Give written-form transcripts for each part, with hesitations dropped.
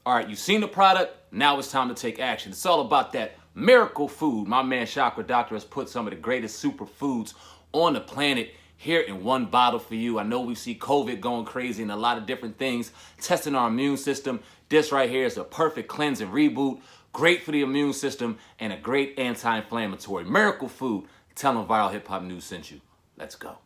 All right, you've seen the product. Now it's time to take action. It's all about that miracle food. My man Chakra Doctor has put some of the greatest superfoods on the planet here in one bottle for you. I know we see COVID going crazy and a lot of different things, testing our immune system. This right here is a perfect cleanse and reboot. Great for the immune system and a great anti-inflammatory. Miracle food. Tell them Viral Hip Hop News sent you. Let's go.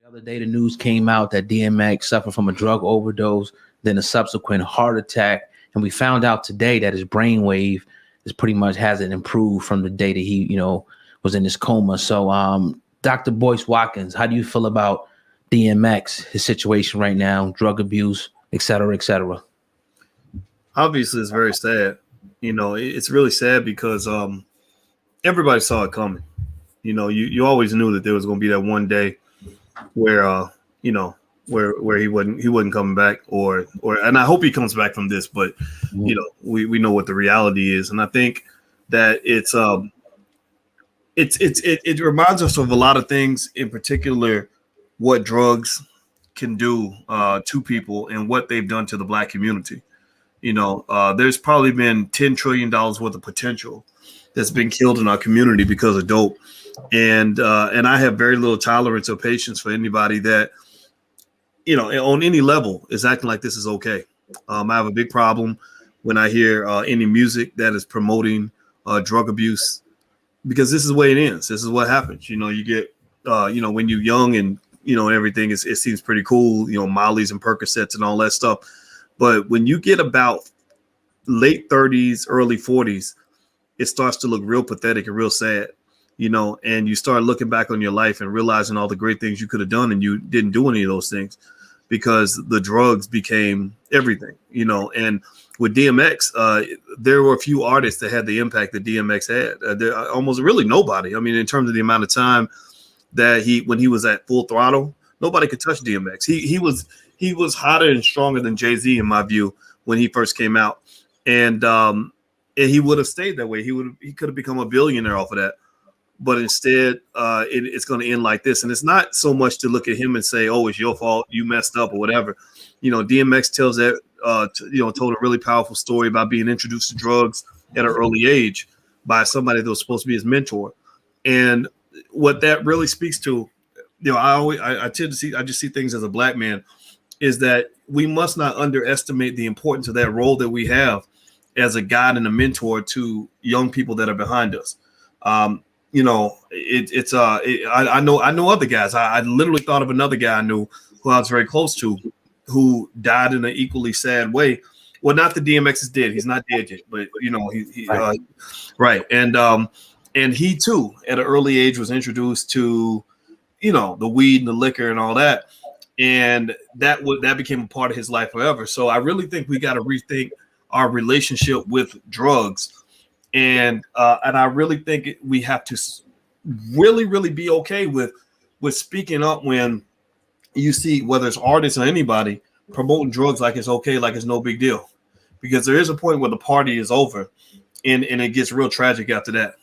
The other day, the news came out that DMX suffered from a drug overdose, then a subsequent heart attack. And we found out today that his brainwave is pretty much hasn't improved from the day that he, was in this coma. So, Dr. Boyce Watkins, how do you feel about DMX, his situation right now, drug abuse, et cetera, et cetera? Obviously, it's very sad. It's really sad because everybody saw it coming. You always knew that there was going to be that one day where where he wasn't coming back, or and I hope he comes back from this, but we know what the reality is, and I think that it reminds us of a lot of things, in particular what drugs can do to people and what they've done to the Black community. There's probably been $10 trillion worth of potential that's been killed in our community because of dope. And I have very little tolerance or patience for anybody that, on any level is acting like this is okay. I have a big problem when I hear any music that is promoting drug abuse, because this is the way it ends. This is what happens. You get, when you're young and, everything it seems pretty cool, Molly's and Percocets and all that stuff. But when you get about late 30s, early 40s, it starts to look real pathetic and real sad, and you start looking back on your life and realizing all the great things you could have done and you didn't do any of those things because the drugs became everything, and with DMX, there were a few artists that had the impact that DMX had. There almost really nobody. I mean, in terms of the amount of time that when he was at full throttle, nobody could touch DMX. He was hotter and stronger than Jay-Z, in my view, when he first came out. And he would have stayed that way. He could have become a billionaire off of that. But instead, it's going to end like this. And it's not so much to look at him and say, oh, it's your fault, you messed up or whatever. DMX tells that, told a really powerful story about being introduced to drugs at an early age by somebody that was supposed to be his mentor. And what that really speaks to, I just see things as a Black man, is that we must not underestimate the importance of that role that we have as a guide and a mentor to young people that are behind us. I know other guys. I literally thought of another guy I knew who I was very close to, who died in an equally sad way. Well, not that DMX is dead. He's not dead yet, but right. And he too, at an early age, was introduced to, the weed and the liquor and all that. And that became a part of his life forever. So I really think we got to rethink our relationship with drugs. And I really think we have to really, really be okay with speaking up when you see, whether it's artists or anybody, promoting drugs like it's okay, like it's no big deal. Because there is a point where the party is over and it gets real tragic after that.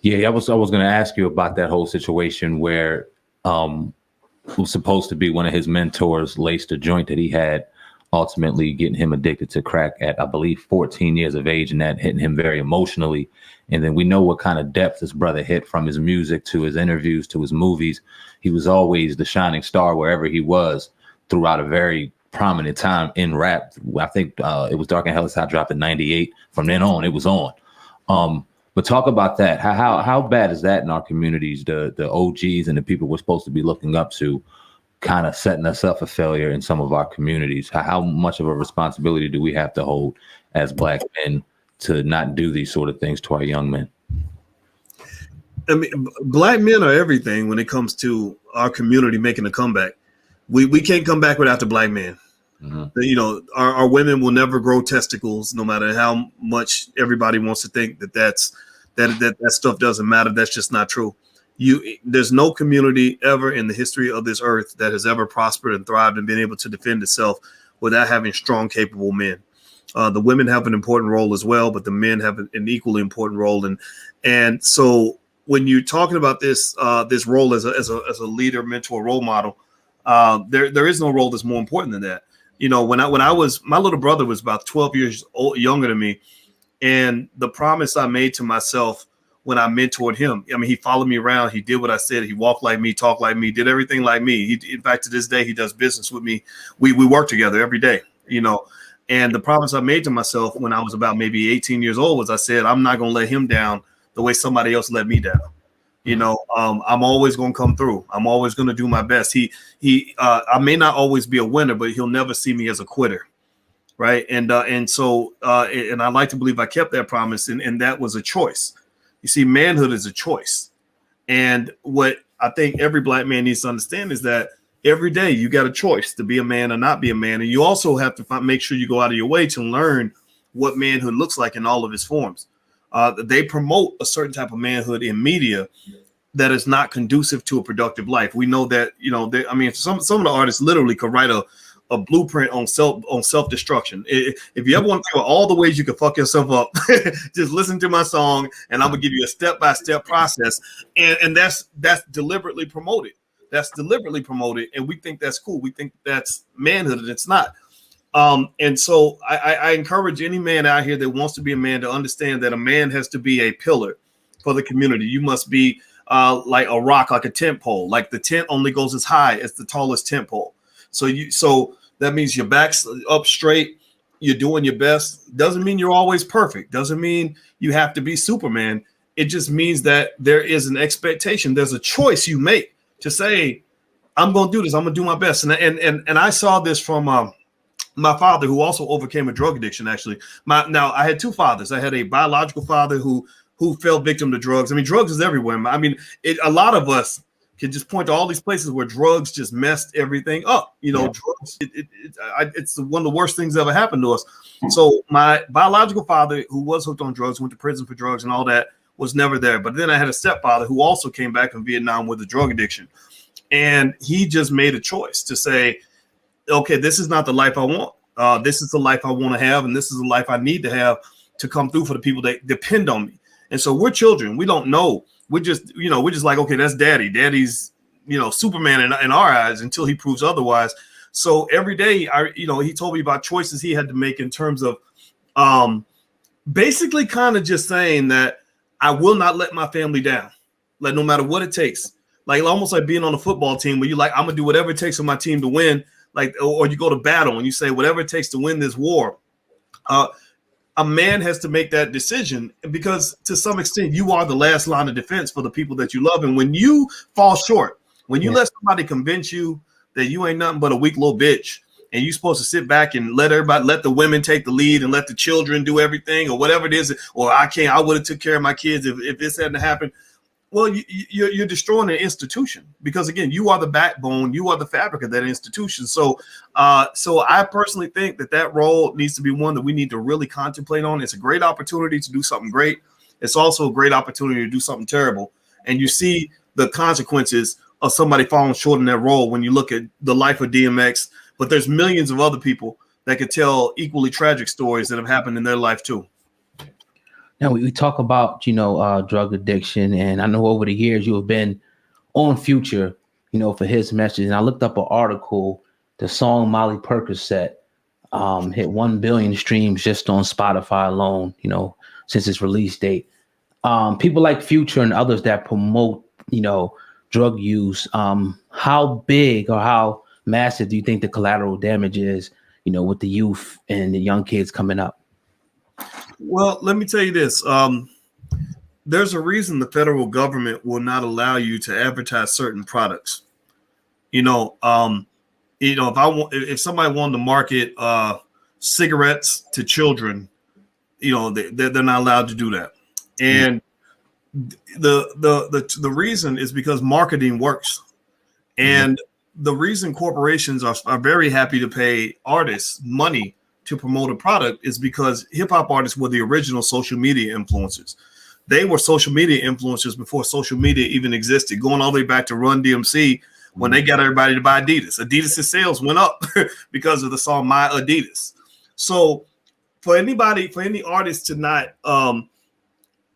Yeah, I was going to ask you about that whole situation where who's supposed to be one of his mentors laced a joint that he had, ultimately getting him addicted to crack at, I believe, 14 years of age, and that hitting him very emotionally. And then we know what kind of depth this brother hit, from his music to his interviews to his movies. He was always the shining star wherever he was throughout a very prominent time in rap. I think it was Dark and Hell is Hot dropped in 98. From then on, it was on. But talk about that. How bad is that in our communities? The OGs and the people we're supposed to be looking up to kind of setting us up for failure in some of our communities. How much of a responsibility do we have to hold as Black men to not do these sort of things to our young men? I mean, Black men are everything when it comes to our community making a comeback. We can't come back without the Black man. Mm-hmm. Our women will never grow testicles, no matter how much everybody wants to think that stuff doesn't matter. That's just not true. There's no community ever in the history of this earth that has ever prospered and thrived and been able to defend itself without having strong, capable men. The women have an important role as well, but the men have an equally important role. And so when you're talking about this role as a leader, mentor, role model, there is no role that's more important than that. You know, when I was, my little brother was about 12 years younger than me. And the promise I made to myself when I mentored him, I mean, he followed me around. He did what I said. He walked like me, talked like me, did everything like me. In fact, to this day, he does business with me. We work together every day, you know. And the promise I made to myself when I was about maybe 18 years old was I said, I'm not going to let him down the way somebody else let me down. You know, I'm always going to come through. I'm always going to do my best. I may not always be a winner, but he'll never see me as a quitter. Right. And so I like to believe I kept that promise. And that was a choice. You see, manhood is a choice. And what I think every Black man needs to understand is that every day you got a choice to be a man or not be a man. And you also have to make sure you go out of your way to learn what manhood looks like in all of its forms. They promote a certain type of manhood in media that is not conducive to a productive life. We know that, you know, some of the artists literally could write a blueprint on self-destruction. If you ever want to think about all the ways you can fuck yourself up, just listen to my song and I'm gonna give you a step-by-step process. And that's deliberately promoted. That's deliberately promoted. And we think that's cool. We think that's manhood, and it's not. And so I encourage any man out here that wants to be a man to understand that a man has to be a pillar for the community. You must be like a rock, like a tent pole. Like the tent only goes as high as the tallest tent pole. So that means your back's up straight. You're doing your best. Doesn't mean you're always perfect. Doesn't mean you have to be Superman. It just means that there is an expectation. There's a choice you make to say, I'm going to do this. I'm going to do my best. And I saw this from my father, who also overcame a drug addiction. Actually, now I had two fathers. I had a biological father who fell victim to drugs. I mean, drugs is everywhere. I mean, a lot of us can just point to all these places where drugs just messed everything up. You know, yeah. Drugs, it's one of the worst things that ever happened to us. So my biological father, who was hooked on drugs, went to prison for drugs and all that, was never there. But then I had a stepfather who also came back from Vietnam with a drug addiction. And he just made a choice to say, okay, this is not the life I want. This is the life I want to have. And this is the life I need to have to come through for the people that depend on me. And so we're children. We don't know. We're just like, okay, that's daddy. Daddy's, Superman in our eyes until he proves otherwise. So every day, he told me about choices he had to make in terms of basically kind of just saying that I will not let my family down, like no matter what it takes. Like almost like being on a football team where you're like, I'm going to do whatever it takes for my team to win. Like, or you go to battle and you say, whatever it takes to win this war. A man has to make that decision because to some extent you are the last line of defense for the people that you love. And when you fall short, when you let somebody convince you that you ain't nothing but a weak little bitch and you're supposed to sit back and let the women take the lead and let the children do everything or whatever it is, or I would have took care of my kids if this hadn't happened. Well, you're destroying an institution because, again, you are the backbone. You are the fabric of that institution. So I personally think that role needs to be one that we need to really contemplate on. It's a great opportunity to do something great. It's also a great opportunity to do something terrible. And you see the consequences of somebody falling short in that role when you look at the life of DMX. But there's millions of other people that could tell equally tragic stories that have happened in their life, too. Now we talk about, drug addiction, and I know over the years you have been on Future, for his message. And I looked up an article, the song Molly Percocet hit 1 billion streams just on Spotify alone, since its release date. People like Future and others that promote, drug use, how big or how massive do you think the collateral damage is, with the youth and the young kids coming up? Well, let me tell you this. There's a reason the federal government will not you to advertise certain products. If somebody wanted to market cigarettes to children, they're not allowed to do that. And the reason is because marketing works. And the reason corporations are very happy to pay artists money to promote a product is because hip hop artists were the original social media influencers. They were social media influencers before social media even existed, going all the way back to Run DMC when they got everybody to buy Adidas. Adidas' sales went up because of the song My Adidas. So for any artist to not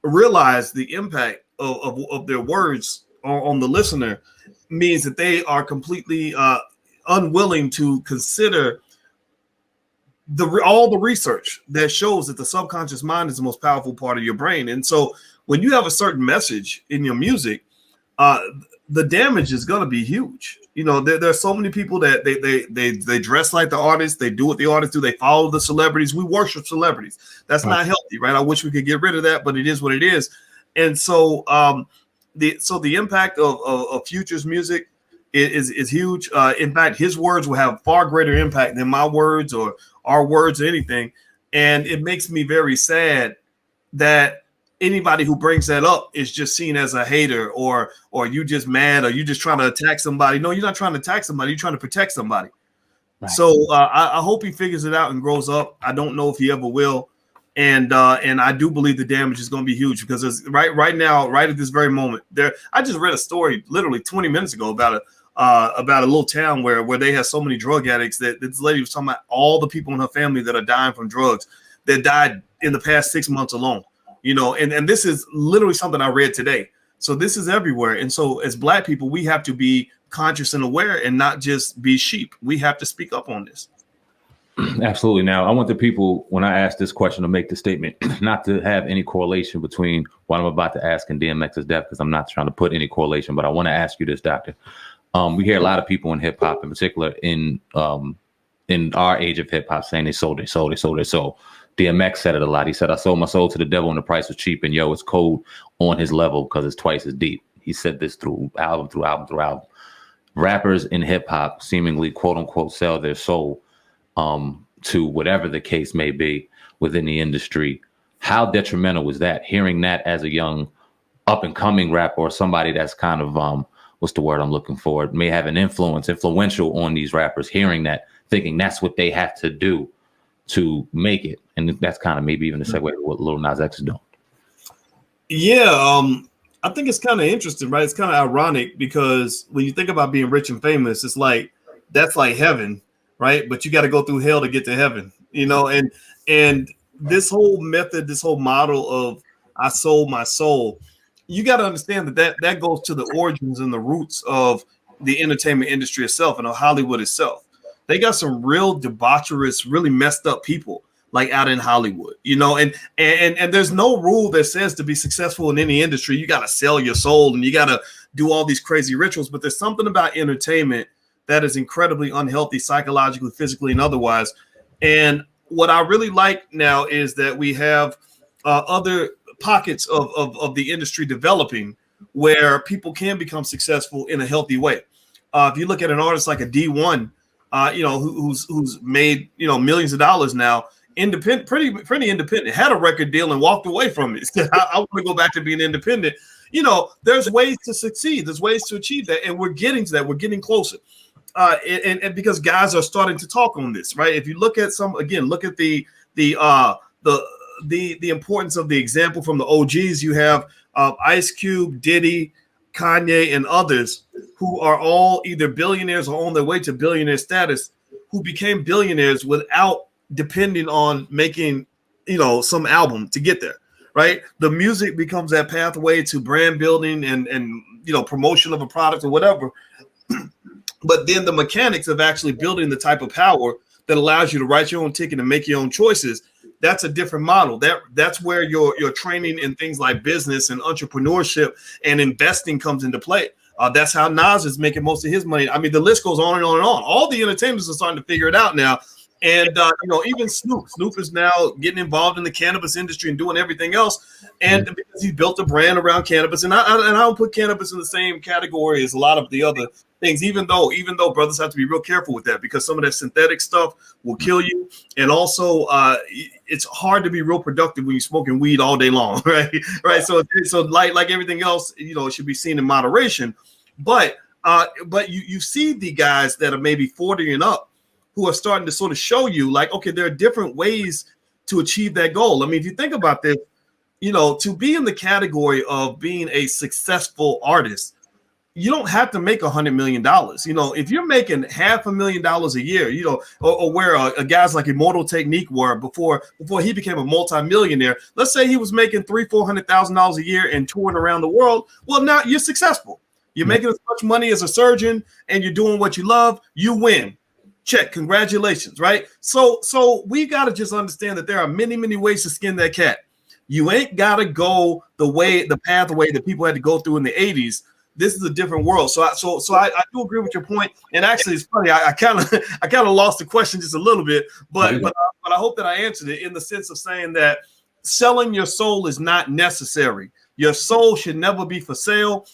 realize the impact of their words on the listener means that they are completely unwilling to consider all the research that shows that the subconscious mind is the most powerful part of your brain. And so when you have a certain message in your music, the damage is going to be huge. You know, there are so many people that they dress like the artists, they do what the artists do, they follow the celebrities. We worship celebrities. That's not healthy, right? I wish we could get rid of that, but it is what it is. And so the impact of Future's music is huge. In fact, his words will have far greater impact than my words or our words or anything. And it makes me very sad that anybody who brings that up is just seen as a hater or you just mad or you just trying to attack somebody. No, you're not trying to attack somebody. You're trying to protect somebody. Right. So I hope he figures it out and grows up. I don't know if he ever will. And I do believe the damage is going to be huge because it's right now, right at this very moment there. I just read a story literally 20 minutes ago about a little town where they have so many drug addicts that this lady was talking about all the people in her family that are dying from drugs that died in the past 6 months alone. You know, and this is literally something I read today. So this is everywhere. And so as Black people, we have to be conscious and aware and not just be sheep. We have to speak up on this. Absolutely. Now, I want the people, when I ask this question, to make the statement, not to have any correlation between what I'm about to ask and DMX's death, because I'm not trying to put any correlation, but I want to ask you this, Doctor. We hear a lot of people in hip hop, in particular, in our age of hip hop, saying they sold their soul. DMX said it a lot. He said, I sold my soul to the devil and the price was cheap. And it's cold on his level because it's twice as deep. He said this through album. Rappers in hip hop seemingly, quote unquote, sell their soul to whatever the case may be within the industry. How detrimental was that? Hearing that as a young up and coming rapper or somebody that's kind of, what's the word I'm looking for? May have an influential on these rappers, hearing that, thinking that's what they have to do to make it. And that's kind of maybe even the segue to what Lil Nas X is doing. Yeah, I think it's kind of interesting, right? It's kind of ironic because when you think about being rich and famous, it's like that's like heaven, right? But you got to go through hell to get to heaven, you know. And this whole method, this whole model of I sold my soul, you got to understand that goes to the origins and the roots of the entertainment industry itself and of Hollywood itself. They got some real debaucherous, really messed up people like out in Hollywood, you know, and there's no rule that says to be successful in any industry, you got to sell your soul and you got to do all these crazy rituals. But there's something about entertainment that is incredibly unhealthy, psychologically, physically, and otherwise. And what I really like now is that we have other pockets of the industry developing where people can become successful in a healthy way. If you look at an artist like a D1, who's made, millions of dollars now, independent, pretty independent, had a record deal and walked away from it. I want to go back to being independent. There's ways to succeed. There's ways to achieve that. And we're getting to that. We're getting closer. And because guys are starting to talk on this, right? If you look at look at the importance of the example from the OGs. You have Ice Cube, Diddy, Kanye, and others who are all either billionaires or on their way to billionaire status, who became billionaires without depending on making, some album to get there, right? The music becomes that pathway to brand building and promotion of a product or whatever. But then the mechanics of actually building the type of power that allows you to write your own ticket and make your own choices, that's a different model. That's where your training in things like business and entrepreneurship and investing comes into play. That's how Nas is making most of his money. I mean, the list goes on and on and on. All the entertainers are starting to figure it out now. And, even Snoop is now getting involved in the cannabis industry and doing everything else. And because he built a brand around cannabis, and I don't put cannabis in the same category as a lot of the other things, even though brothers have to be real careful with that, because some of that synthetic stuff will kill you. And also it's hard to be real productive when you're smoking weed all day long. Right. So like everything else, it should be seen in moderation. But you see the guys that are maybe 40 and up who are starting to sort of show you like, okay, there are different ways to achieve that goal. I mean, if you think about this, to be in the category of being a successful artist, you don't have to make $100 million. If you're making $500,000 a year, or where a guys like Immortal Technique were before he became a multimillionaire, let's say he was making $300,000-$400,000 a year and touring around the world. Well, now you're successful. You're making as much money as a surgeon and you're doing what you love, you win. Check. Congratulations, right? So we got to just understand that there are many, many ways to skin that cat. You ain't got to go the pathway that people had to go through in the 80s. This is a different world. So I do agree with your point. And actually, it's funny. I kind of lost the question just a little bit, but I hope that I answered it in the sense of saying that selling your soul is not necessary. Your soul should never be for sale.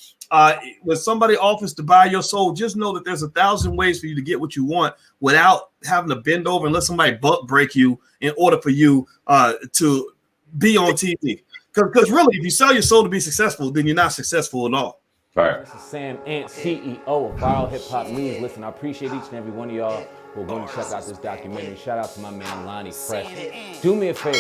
When somebody offers to buy your soul, just know that there's 1,000 ways for you to get what you want without having to bend over and let somebody butt break you in order for you to be on TV. Because really, if you sell your soul to be successful, then you're not successful at all. Right. This is Sam Ant, CEO of Viral Hip Hop News. Listen, I appreciate each and every one of y'all who are going to check out this documentary. Shout out to my man Lonnie Fresh. Do me a favor,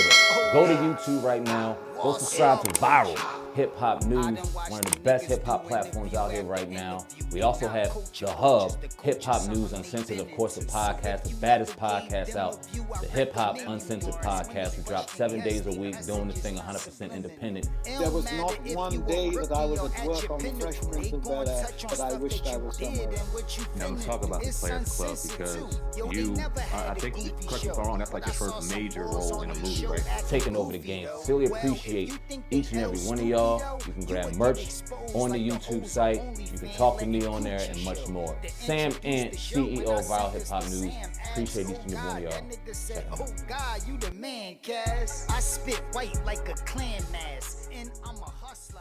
go to YouTube right now. Go subscribe to Viral Hip Hop News, one of the best hip hop platforms out here right now. We also have The Hub, Hip Hop News Uncensored, of course, the podcast, the baddest podcast out, the Hip Hop Uncensored podcast. We drop 7 days a week, doing this thing 100% independent. There was not one day that I was at work on the Fresh Prince of Bel-Air that I wished I was somewhere else. Now let's talk about the Players Club, because you, I think, correct me if I'm wrong, that's like your first major role in a movie, right? Taking over the game. Sincerely appreciate each and every one of y'all. You can grab merch on the YouTube site. You can talk to me on there and much more. Sam Ant, CEO of Viral Hip Hop News. Appreciate each and every one of y'all. Oh God, you the man, Cass. I spit white like a clan mask, and I'm a hustler.